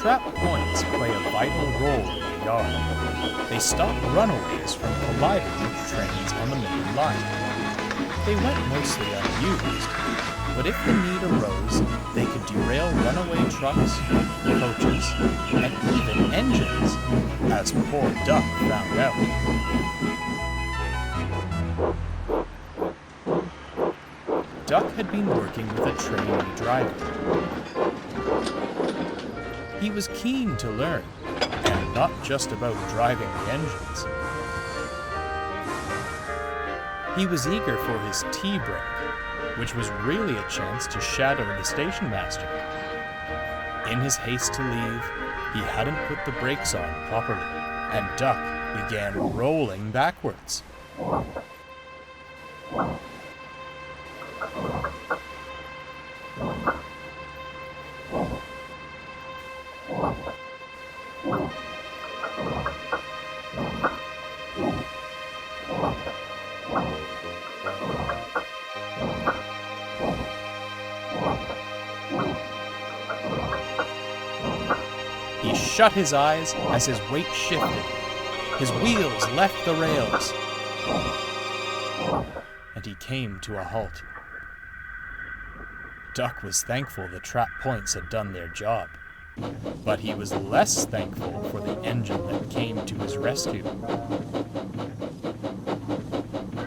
trap points play a vital role in the yard. They stop runaways from colliding with trains on the main line. They went mostly unused, but if the need arose, they could derail runaway trucks, coaches, and even engines, as poor Duck found out. Duck had been working with a trainee driver. He was keen to learn, and not just about driving the engines. He was eager for his tea break, which was really a chance to shadow the station master. In his haste to leave, he hadn't put the brakes on properly, and Duck began rolling backwards. He shut his eyes as his weight shifted. His wheels left the rails, and he came to a halt. Duck was thankful the trap points had done their job, but he was less thankful for the engine that came to his rescue.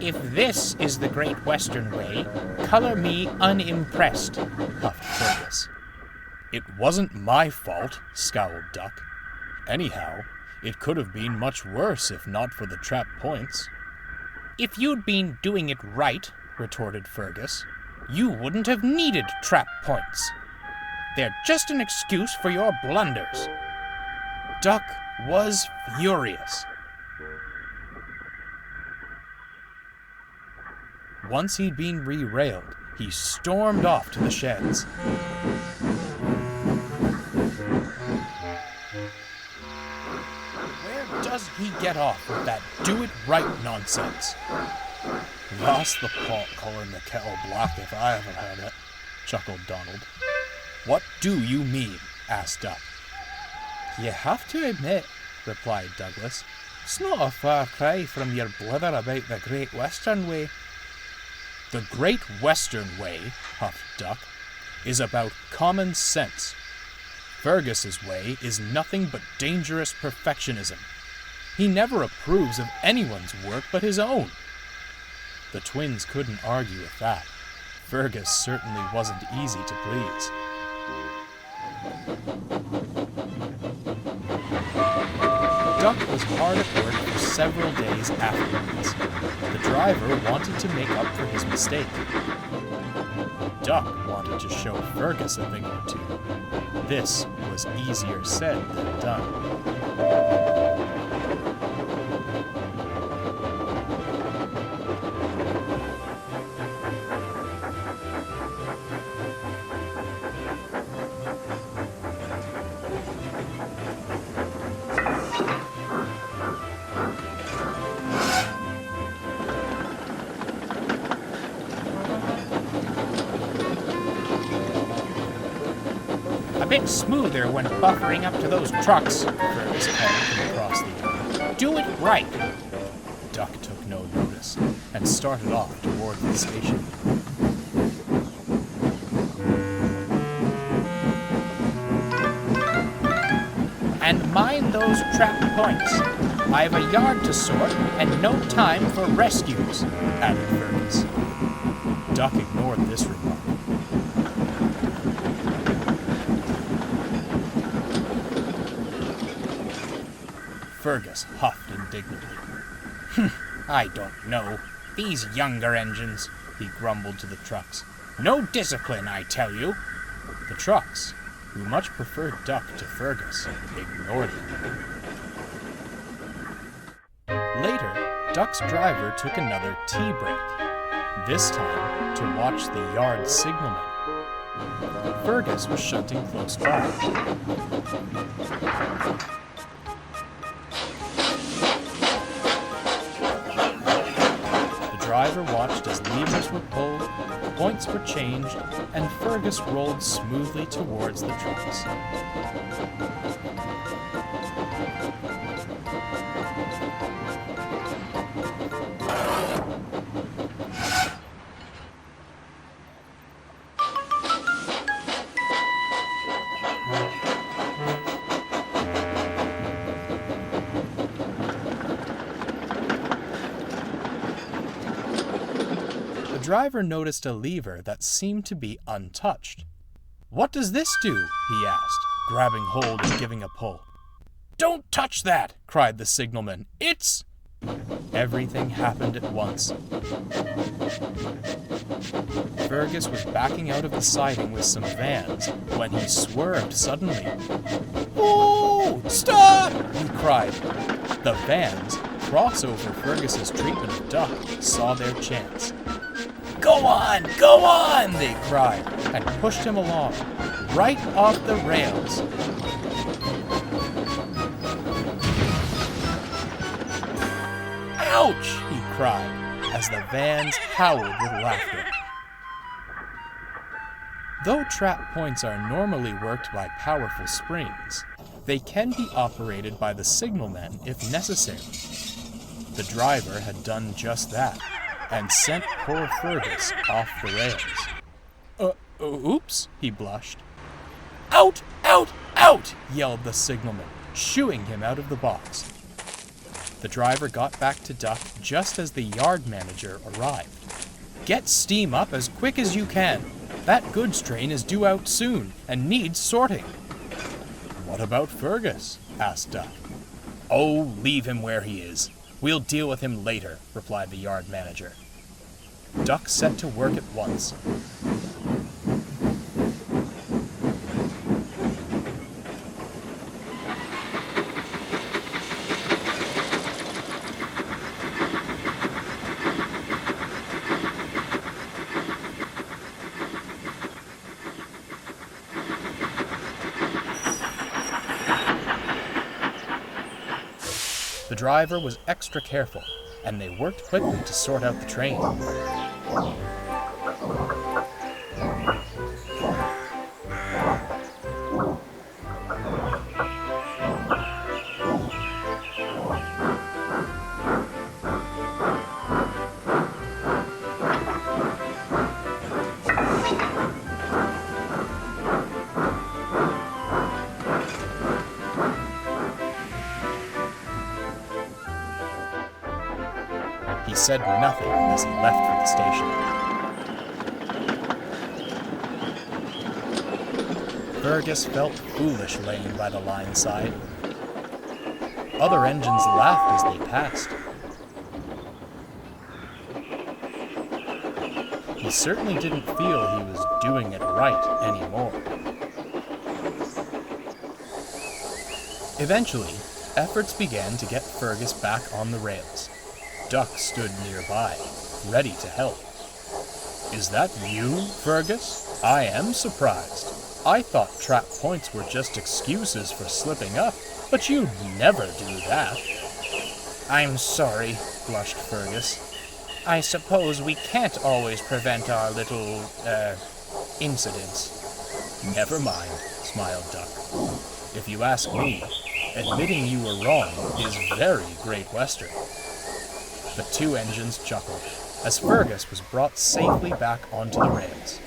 If this is the Great Western Way, color me unimpressed, huffed Fergus. It wasn't my fault, scowled Duck. Anyhow, it could have been much worse if not for the trap points. If you'd been doing it right, retorted Fergus, you wouldn't have needed trap points. They're just an excuse for your blunders. Duck was furious. Once he'd been re-railed, he stormed off to the sheds. Where does he get off with that do-it-right nonsense? Lost the pot calling the kettle black if I ever heard it, chuckled Donald. What do you mean? Asked Duck. You have to admit, replied Douglas, it's not a far cry from your blather about the Great Western Way. The Great Western Way, huffed Duck, is about common sense. Fergus's way is nothing but dangerous perfectionism. He never approves of anyone's work but his own. The twins couldn't argue with that. Fergus certainly wasn't easy to please. Duck was hard at work for several days afterwards. The driver wanted to make up for his mistake. Duck wanted to show Fergus a thing or two. This was easier said than done. A bit smoother when buffering up to those trucks, Fergus called from across the yard. Do it right. Duck took no notice and started off toward the station. And mind those trap points. I've a yard to sort and no time for rescues, added Fergus. Duck ignored this remark. Fergus huffed indignantly. I don't know. These younger engines, he grumbled to the trucks. No discipline, I tell you. The trucks, who much preferred Duck to Fergus, ignored him. Later, Duck's driver took another tea break, this time to watch the yard signalman. Fergus was shunting close by. The driver watched as levers were pulled, points were changed, and Fergus rolled smoothly towards the trucks. The driver noticed a lever that seemed to be untouched. "What does this do?" he asked, grabbing hold and giving a pull. "Don't touch that!" cried the signalman. "It's—" Everything happened at once. Fergus was backing out of the siding with some vans when he swerved suddenly. "Oh, stop!" he cried. The vans, cross over Fergus's treatment of Duck, saw their chance. Go on, they cried, and pushed him along, right off the rails. Ouch, he cried, as the vans howled with laughter. Though trap points are normally worked by powerful springs, they can be operated by the signalmen if necessary. The driver had done just that, and sent poor Fergus off the rails. Oops, he blushed. Out, out, out, yelled the signalman, shooing him out of the box. The driver got back to Duck just as the yard manager arrived. Get steam up as quick as you can. That goods train is due out soon and needs sorting. What about Fergus? Asked Duck. Oh, leave him where he is. We'll deal with him later, replied the yard manager. Duck set to work at once. The driver was extra careful, and they worked quickly to sort out the train. He said nothing as he left for the station. Fergus felt foolish laying by the line side. Other engines laughed as they passed. He certainly didn't feel he was doing it right anymore. Eventually, efforts began to get Fergus back on the rails. Duck stood nearby, ready to help. Is that you, Fergus? I am surprised. I thought trap points were just excuses for slipping up, but you'd never do that. I'm sorry, blushed Fergus. I suppose we can't always prevent our little, incidents. Never mind, smiled Duck. If you ask me, admitting you were wrong is very Great Western. The two engines chuckled as Fergus was brought safely back onto the rails.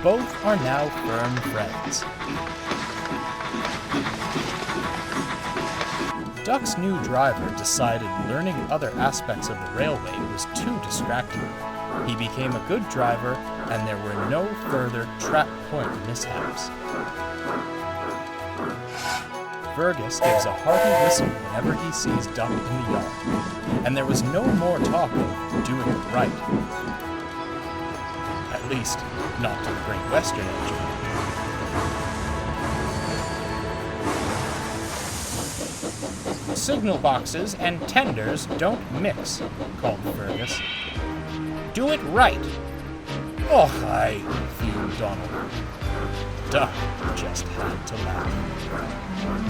Both are now firm friends. Duck's new driver decided learning other aspects of the railway was too distracting. He became a good driver, and there were no further trap point mishaps. Fergus gives a hearty whistle whenever he sees Duck in the yard, and there was no more talk of doing it right. At least, not to the Great Western engine. Signal boxes and tenders don't mix, called Fergus. Do it right. Oh, aye, fumed Donald. Duck just had to laugh.